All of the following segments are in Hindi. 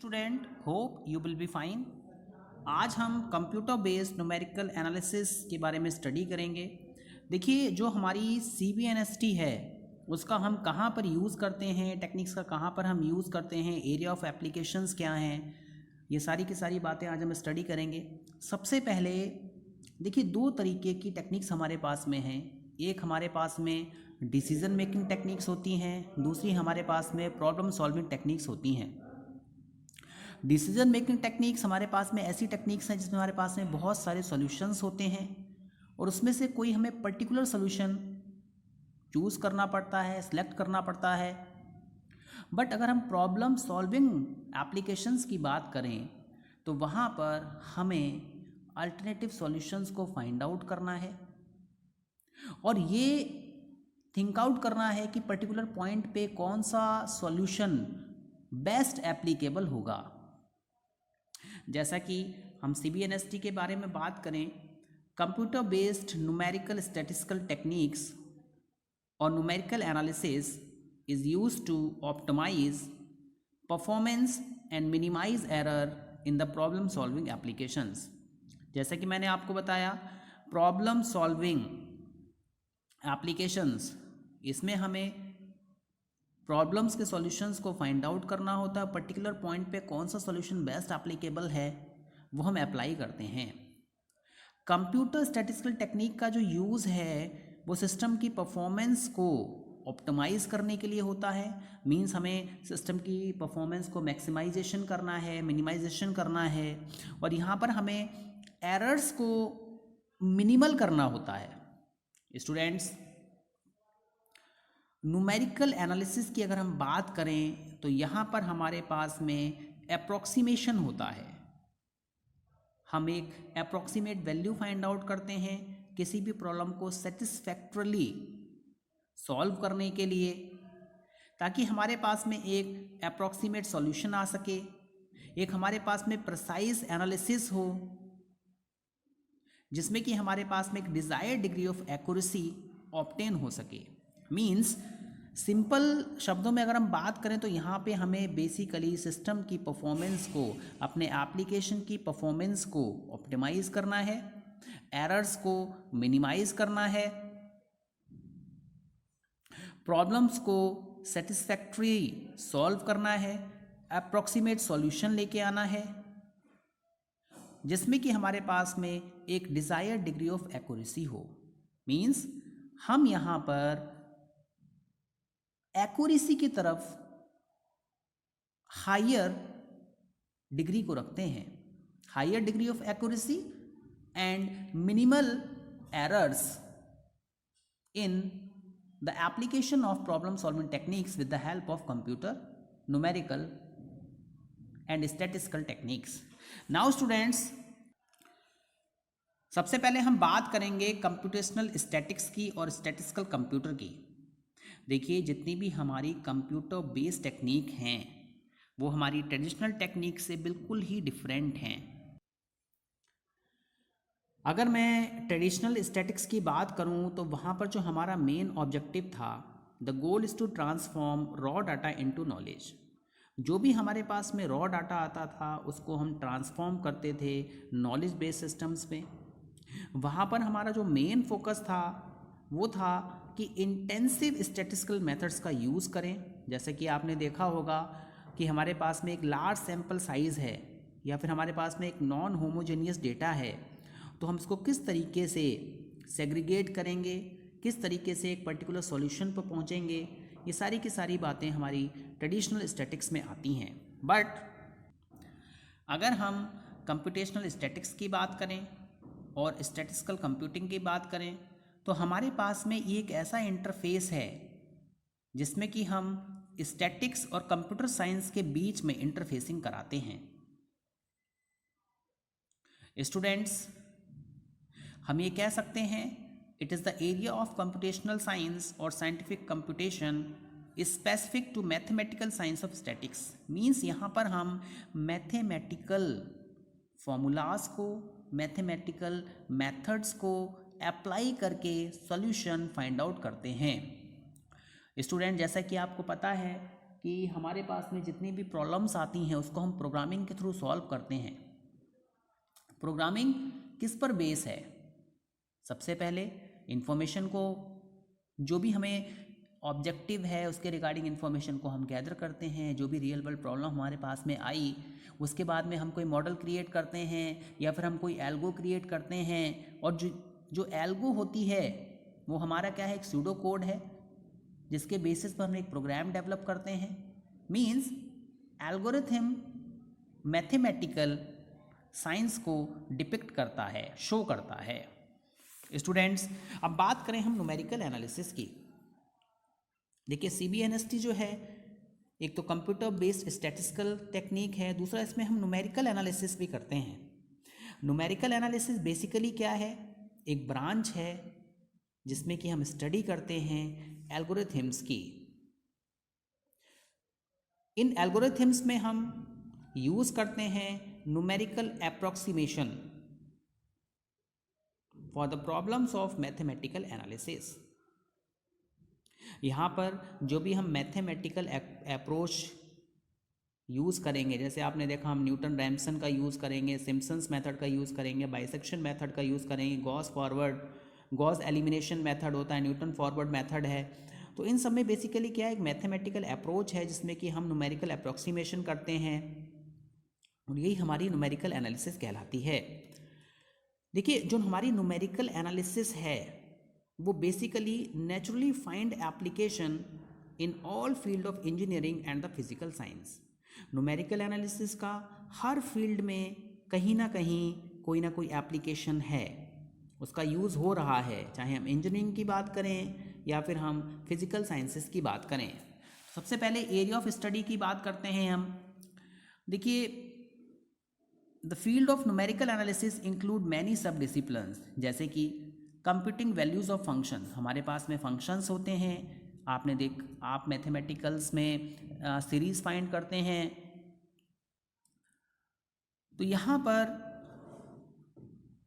Student hope you will be fine. आज हम कंप्यूटर बेस्ड न्यूमेरिकल एनालिसिस के बारे में स्टडी करेंगे। देखिए, जो हमारी CBNST है उसका हम कहाँ पर यूज़ करते हैं, टेक्निक्स का कहाँ पर हम यूज़ करते हैं, एरिया ऑफ एप्लीकेशंस क्या हैं, ये सारी की सारी बातें आज हम स्टडी करेंगे। सबसे पहले देखिए, दो तरीके की टेक्निक्स हमारे पास में हैं। एक हमारे पास में डिसीजन मेकिंग टेक्निक्स होती हैं, दूसरी हमारे पास में प्रॉब्लम सॉल्विंग टेक्निक्स होती हैं। डिसीजन मेकिंग टेक्निक्स हमारे पास में ऐसी टेक्निक्स हैं जिसमें हमारे पास में बहुत सारे सॉल्यूशंस होते हैं और उसमें से कोई हमें पर्टिकुलर सॉल्यूशन चूज़ करना पड़ता है, सिलेक्ट करना पड़ता है। बट अगर हम प्रॉब्लम सॉल्विंग एप्लीकेशंस की बात करें तो वहाँ पर हमें अल्टरनेटिव सॉल्यूशंस को फाइंड आउट करना है और ये थिंक आउट करना है कि पर्टिकुलर पॉइंट पे कौन सा सॉल्यूशन बेस्ट एप्लीकेबल होगा। जैसा कि हम CBNST के बारे में बात करें, computer based numerical statistical techniques और numerical analysis is used to optimize performance and minimize error in the problem solving applications. जैसा कि मैंने आपको बताया, प्रॉब्लम सॉल्विंग एप्लीकेशंस, इसमें हमें प्रॉब्लम्स के सॉल्यूशंस को फाइंड आउट करना होता है। पर्टिकुलर पॉइंट पे कौन सा सॉल्यूशन बेस्ट एप्लीकेबल है वो हम अप्लाई करते हैं। कंप्यूटर स्टैटिस्टिकल टेक्निक का जो यूज़ है वो सिस्टम की परफॉर्मेंस को ऑप्टिमाइज़ करने के लिए होता है। मींस हमें सिस्टम की परफॉर्मेंस को मैक्सिमाइजेशन करना है, मिनिमाइजेशन करना है और यहाँ पर हमें एरर्स को मिनिमल करना होता है। स्टूडेंट्स, न्यूमेरिकल एनालिसिस की अगर हम बात करें तो यहाँ पर हमारे पास में अप्रॉक्सीमेशन होता है। हम एक अप्रॉक्सीमेट वैल्यू फाइंड आउट करते हैं किसी भी प्रॉब्लम को सेटिस्फैक्टरली सॉल्व करने के लिए, ताकि हमारे पास में एक अप्रॉक्सीमेट सॉल्यूशन आ सके, एक हमारे पास में प्रिसाइज एनालिसिस हो जिसमें कि हमारे पास में एक desired degree of accuracy obtain हो सके। मींस सिंपल शब्दों में अगर हम बात करें तो यहाँ पे हमें बेसिकली सिस्टम की परफॉर्मेंस को, अपने एप्लीकेशन की परफॉर्मेंस को ऑप्टिमाइज़ करना है, एरर्स को मिनिमाइज़ करना है, प्रॉब्लम्स को सेटिस्फैक्ट्री सॉल्व करना है, अप्रॉक्सीमेट सॉल्यूशन लेके आना है जिसमें कि हमारे पास में एक डिज़ायर्ड डिग्री ऑफ एक्यूरेसी हो। मींस हम यहाँ पर एक्यूरेसी की तरफ हायर डिग्री को रखते हैं, higher degree of accuracy and minimal errors in the application of problem solving techniques with the help of computer numerical and statistical techniques. Now students, सबसे पहले हम बात करेंगे कंप्यूटेशनल स्टैटिक्स की और स्टैटिस्टिकल कंप्यूटर की। देखिए, जितनी भी हमारी कंप्यूटर बेस्ड टेक्निक हैं वो हमारी ट्रेडिशनल टेक्निक से बिल्कुल ही डिफरेंट हैं। अगर मैं ट्रेडिशनल स्टैटिक्स की बात करूं तो वहाँ पर जो हमारा मेन ऑब्जेक्टिव था, the goal is to transform raw data into knowledge. जो भी हमारे पास में रॉ डाटा आता था उसको हम ट्रांसफॉर्म करते थे नॉलेज बेस्ड सिस्टम्स में। वहाँ पर हमारा जो मेन फोकस था वो था कि इंटेंसिव स्टैटिस्टिकल मेथड्स का यूज़ करें। जैसे कि आपने देखा होगा कि हमारे पास में एक लार्ज सैम्पल साइज़ है या फिर हमारे पास में एक नॉन होमोजेनियस डेटा है, तो हम इसको किस तरीके से सेग्रीगेट करेंगे, किस तरीके से एक पर्टिकुलर सॉल्यूशन पर पहुंचेंगे, ये सारी की सारी बातें हमारी ट्रेडिशनल स्टैटिक्स में आती हैं। बट अगर हम कंप्यूटेशनल स्टैटिक्स की बात करें और स्टैटिस्टिकल कंप्यूटिंग की बात करें तो हमारे पास में ये एक ऐसा इंटरफेस है जिसमें कि हम स्टैटिक्स और कंप्यूटर साइंस के बीच में इंटरफेसिंग कराते हैं। स्टूडेंट्स, हम ये कह सकते हैं it is the area of computational science और scientific computation specific to mathematical science of statics. Means यहाँ पर हम मैथमेटिकल फॉर्मूलाज को, मैथमेटिकल मेथड्स को अप्लाई करके सॉल्यूशन फाइंड आउट करते हैं। स्टूडेंट, जैसा कि आपको पता है कि हमारे पास में जितनी भी प्रॉब्लम्स आती हैं उसको हम प्रोग्रामिंग के थ्रू सॉल्व करते हैं। प्रोग्रामिंग किस पर बेस है? सबसे पहले इंफॉर्मेशन को, जो भी हमें ऑब्जेक्टिव है उसके रिगार्डिंग इन्फॉर्मेशन को हम गैदर करते हैं। जो भी रियल वर्ल्ड प्रॉब्लम हमारे पास में आई, उसके बाद में हम कोई मॉडल क्रिएट करते हैं या फिर हम कोई एल्गो क्रिएट करते हैं। और जो एल्गो होती है वो हमारा क्या है, एक सूडो कोड है जिसके बेसिस पर हम एक प्रोग्राम डेवलप करते हैं। मीन्स एल्गोरिथम मैथमेटिकल साइंस को डिपिक्ट करता है, शो करता है। स्टूडेंट्स, अब बात करें हम न्यूमेरिकल एनालिसिस की। देखिए CBNST जो है, एक तो कंप्यूटर बेस्ड स्टैटिस्टिकल टेक्निक है, दूसरा इसमें हम न्यूमेरिकल एनालिसिस भी करते हैं। न्यूमेरिकल एनालिसिस बेसिकली क्या है, एक ब्रांच है जिसमें कि हम स्टडी करते हैं एल्गोरिथम्स की। इन एल्गोरिथम्स में हम यूज़ करते हैं numerical approximation for the problems of mathematical analysis. यहाँ पर जो भी हम मैथमेटिकल अप्रोच यूज़ करेंगे, जैसे आपने देखा हम न्यूटन रैमसन का यूज़ करेंगे, सिम्पसन्स मेथड का यूज़ करेंगे, बाइसेक्शन मेथड का यूज़ करेंगे, गॉस एलिमिनेशन मेथड होता है, न्यूटन फॉरवर्ड मेथड है। तो इन सब में बेसिकली क्या है, एक मैथमेटिकल अप्रोच है जिसमें कि हम न्यूमेरिकल अप्रॉक्सीमेशन करते हैं और यही हमारी न्यूमेरिकल एनालिसिस कहलाती है। देखिए, जो हमारी न्यूमेरिकल एनालिसिस है वो basically naturally find application in all field of engineering and the physical science. Numerical analysis का हर फील्ड में कहीं ना कहीं कोई ना कोई एप्लीकेशन है, उसका यूज़ हो रहा है, चाहे हम इंजीनियरिंग की बात करें या फिर हम फिजिकल साइंसेस की बात करें। सबसे पहले एरिया ऑफ स्टडी की बात करते हैं हम। देखिए, the field of numerical analysis include many सब डिसिप्लिन्स, जैसे कि कंप्यूटिंग वैल्यूज़ ऑफ फंक्शन। हमारे पास में फंक्शंस होते हैं, आप मैथमेटिकल्स में सीरीज फाइंड करते हैं, तो यहाँ पर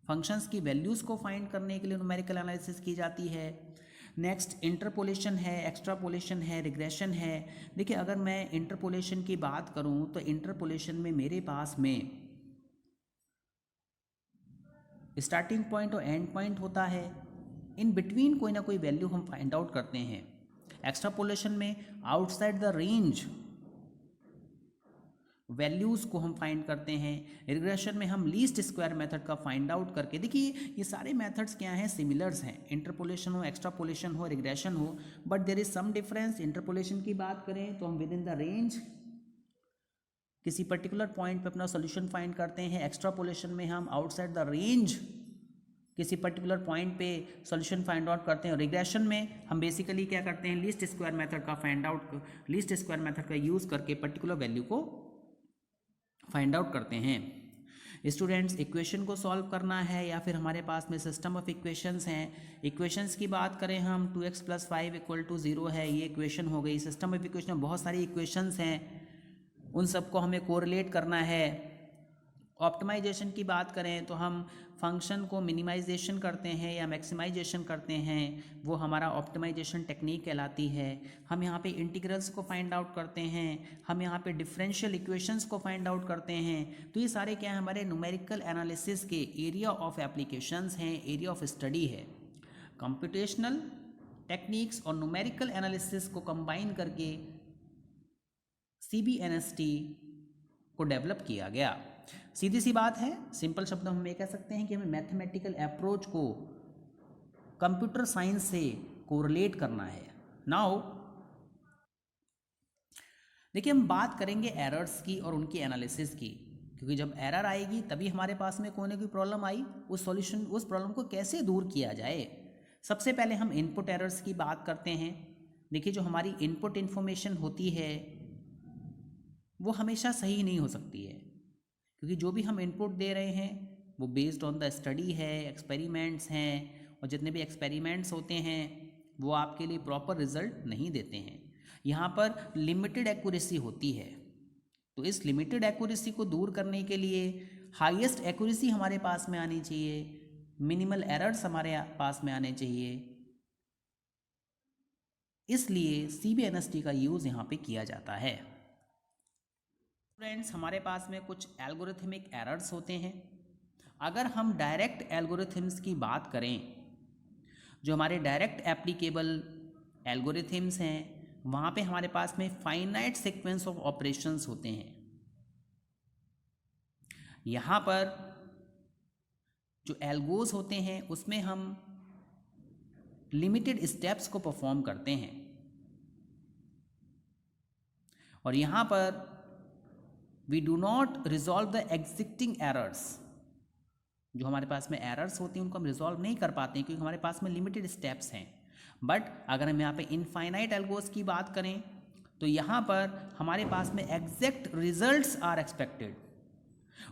फंक्शंस की वैल्यूज़ को फाइंड करने के लिए न्यूमेरिकल एनालिसिस की जाती है। नेक्स्ट इंटरपोलेशन है, एक्स्ट्रापोलेशन है, रिग्रेशन है। देखिए, अगर मैं इंटरपोलेशन की बात करूँ तो इंटरपोलेशन में मेरे पास में स्टार्टिंग पॉइंट और एंड पॉइंट होता है, इन बिटवीन कोई ना कोई वैल्यू हम फाइंड आउट करते हैं। एक्स्ट्रापोलेशन में आउटसाइड द रेंज वैल्यूज़ को हम फाइंड करते हैं। रिग्रेशन में हम लीस्ट स्क्वायर मेथड का फाइंड आउट करके, देखिए ये सारे मेथड्स क्या हैं, सिमिलर्स हैं। इंटरपोलेशन हो, एक्स्ट्रापोलेशन हो, रिग्रेशन हो, but there is some difference. Interpolation की बात करें तो हम विद इन द रेंज किसी पर्टिकुलर पॉइंट पे अपना सोल्यूशन फाइंड करते हैं। एक्स्ट्रापोलेशन में हम आउटसाइड द रेंज किसी पर्टिकुलर पॉइंट पे सॉल्यूशन फाइंड आउट करते हैं। और रिग्रेशन में हम बेसिकली क्या करते हैं, लीस्ट स्क्वायर मेथड का यूज़ करके पर्टिकुलर वैल्यू को फाइंड आउट करते हैं। स्टूडेंट्स, इक्वेशन को सॉल्व करना है या फिर हमारे पास में सिस्टम ऑफ इक्वेशंस हैं। इक्वेशंस की बात करें हम, 2x + 5 = 0 है, ये इक्वेशन हो गई। सिस्टम ऑफ इक्वेशन में बहुत सारी इक्वेशंस हैं, उन सबको हमें कोरिलेट करना है। ऑप्टिमाइजेशन की बात करें तो हम फंक्शन को मिनिमाइजेशन करते हैं या मैक्सिमाइजेशन करते हैं, वो हमारा ऑप्टिमाइजेशन टेक्निक कहलाती है। हम यहाँ पे इंटीग्रल्स को फाइंड आउट करते हैं, हम यहाँ पे डिफरेंशियल इक्वेशंस को फाइंड आउट करते हैं। तो ये सारे क्या है, हमारे न्यूमेरिकल एनालिसिस के एरिया ऑफ एप्लीकेशंस हैं, एरिया ऑफ स्टडी है। कंप्यूटेशनल टेक्निक्स और न्यूमेरिकल एनालिसिस को कंबाइन करके CBNST को डेवलप किया गया। सीधी सी बात है, सिंपल शब्दों में हम ये कह सकते हैं कि हमें मैथमेटिकल अप्रोच को कंप्यूटर साइंस से कोरिलेट करना है। नाउ देखिए, हम बात करेंगे एरर्स की और उनकी एनालिसिस की, क्योंकि जब एरर आएगी तभी हमारे पास में कोई ना कोई प्रॉब्लम आई, उस प्रॉब्लम को कैसे दूर किया जाए। सबसे पहले हम इनपुट एरर्स की बात करते हैं। देखिए, जो हमारी इनपुट इन्फॉर्मेशन होती है वो हमेशा सही नहीं हो सकती है, क्योंकि जो भी हम इनपुट दे रहे हैं वो बेस्ड ऑन द स्टडी है, एक्सपेरिमेंट्स हैं, और जितने भी एक्सपेरिमेंट्स होते हैं वो आपके लिए प्रॉपर रिजल्ट नहीं देते हैं। यहाँ पर लिमिटेड एक्यूरेसी होती है, तो इस लिमिटेड एक्यूरेसी को दूर करने के लिए हाईएस्ट एक्यूरेसी हमारे पास में आनी चाहिए, मिनिमल एरर्स हमारे पास में आने चाहिए। इसलिए CBNST का यूज़ यहाँ पे किया जाता है। फ्रेंड्स, हमारे पास में कुछ एल्गोरिथमिक एरर्स होते हैं। अगर हम डायरेक्ट एल्गोरिथम्स की बात करें, जो हमारे डायरेक्ट एप्लीकेबल एल्गोरिथम्स हैं, वहाँ पे हमारे पास में फाइनाइट सीक्वेंस ऑफ ऑपरेशंस होते हैं। यहाँ पर जो एल्गोज होते हैं उसमें हम लिमिटेड स्टेप्स को परफॉर्म करते हैं, और यहाँ पर we do not resolve the existing errors. जो हमारे पास में एरर्स होती हैं उनको हम रिजॉल्व नहीं कर पाते हैं क्योंकि हमारे पास में लिमिटेड स्टेप्स हैं। बट अगर हम यहाँ पे इनफाइनाइट एल्गोस की बात करें तो यहाँ पर हमारे पास में exact results are expected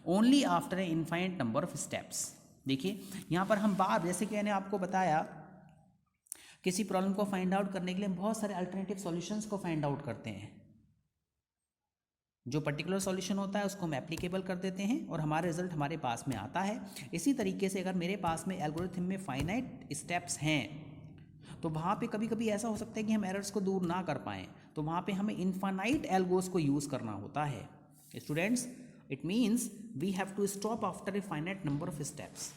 only after a infinite number of steps. देखिए यहाँ पर हम बार जैसे कि मैंने आपको बताया, किसी प्रॉब्लम को फाइंड आउट करने के लिए हम बहुत सारे अल्टरनेटिव सॉल्यूशंस को फाइंड आउट करते हैं। जो पर्टिकुलर सॉल्यूशन होता है उसको हम एप्लीकेबल कर देते हैं और हमारा रिजल्ट हमारे पास में आता है। इसी तरीके से अगर मेरे पास में एल्गोरिथम में फाइनाइट स्टेप्स हैं तो वहाँ पे कभी कभी ऐसा हो सकता है कि हम एरर्स को दूर ना कर पाएँ, तो वहाँ पे हमें इनफाइनाइट एल्गोस को यूज़ करना होता है। Students, it means we have to stop after a finite number of steps.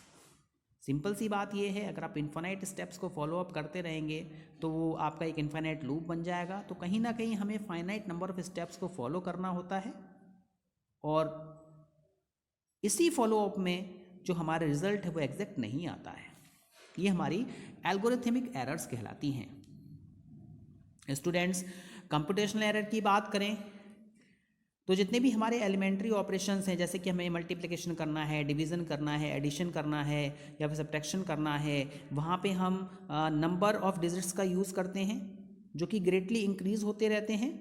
Simple सी बात ये है, अगर आप इनफाइनाइट स्टेप्स को फॉलो अप करते रहेंगे तो वो आपका एक इनफाइनाइट लूप बन जाएगा। तो कहीं ना कहीं हमें फाइनाइट नंबर ऑफ स्टेप्स को फॉलो करना होता है, और इसी फॉलो अप में जो हमारा रिजल्ट है वो एग्जैक्ट नहीं आता है। ये हमारी एल्गोरिथमिक एरर्स कहलाती हैं। स्टूडेंट्स, कंप्यूटेशनल एरर की बात करें तो जितने भी हमारे एलिमेंट्री ऑपरेशंस हैं, जैसे कि हमें मल्टीप्लिकेशन करना है, डिवीज़न करना है, एडिशन करना है या फिर सब्ट्रैक्शन करना है, वहाँ पे हम नंबर ऑफ डिजिट्स का यूज़ करते हैं जो कि ग्रेटली इंक्रीज़ होते रहते हैं।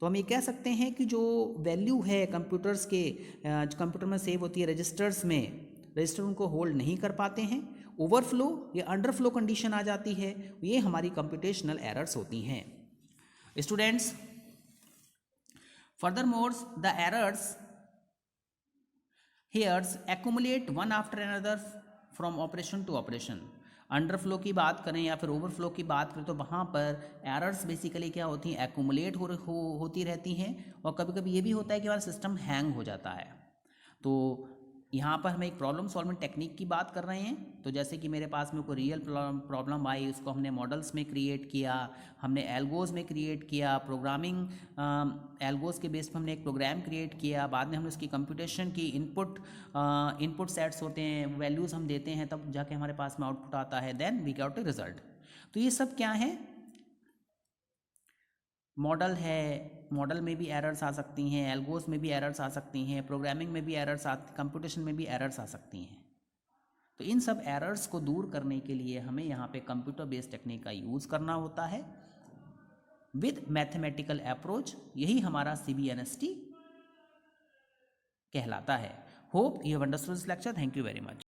तो हम ये कह सकते हैं कि जो वैल्यू है कंप्यूटर्स के कंप्यूटर में सेव होती है रजिस्टर्स में, रजिस्टर उनको होल्ड नहीं कर पाते हैं, ओवरफ्लो या अंडरफ्लो कंडीशन आ जाती है। ये हमारी कंप्यूटेशनल एरर्स होती हैं। Students, furthermore the errors here accumulate one after another from operation to operation। Underflow की बात करें या फिर ओवरफ्लो की बात करें तो वहाँ पर एरर्स बेसिकली क्या होती हैं, एक्यूमुलेट होती रहती हैं, और कभी कभी ये भी होता है कि हमारा सिस्टम हैंग हो जाता है। तो यहाँ पर हम एक प्रॉब्लम सॉल्विंग टेक्निक की बात कर रहे हैं। तो जैसे कि मेरे पास में कोई रियल प्रॉब्लम आई, उसको हमने मॉडल्स में क्रिएट किया, हमने एल्गोज में क्रिएट किया, प्रोग्रामिंग एल्गोज के बेस पर हमने एक प्रोग्राम क्रिएट किया, बाद में हमने उसकी कंप्यूटेशन की इनपुट सेट्स होते हैं, वैल्यूज़ हम देते हैं, तब जाके हमारे पास में आउटपुट आता है, then we get a result. तो ये सब क्या है, मॉडल है, मॉडल में भी एरर्स आ सकती हैं, एल्गोस में भी एरर्स आ सकती हैं, प्रोग्रामिंग में भी एरर्स कंप्यूटेशन में भी एरर्स आ सकती हैं। तो इन सब एरर्स को दूर करने के लिए हमें यहाँ पे कंप्यूटर बेस्ड टेक्निक का यूज़ करना होता है विद मैथमेटिकल अप्रोच। यही हमारा CBNST कहलाता है। Hope you have understood this lecture. Thank you very much.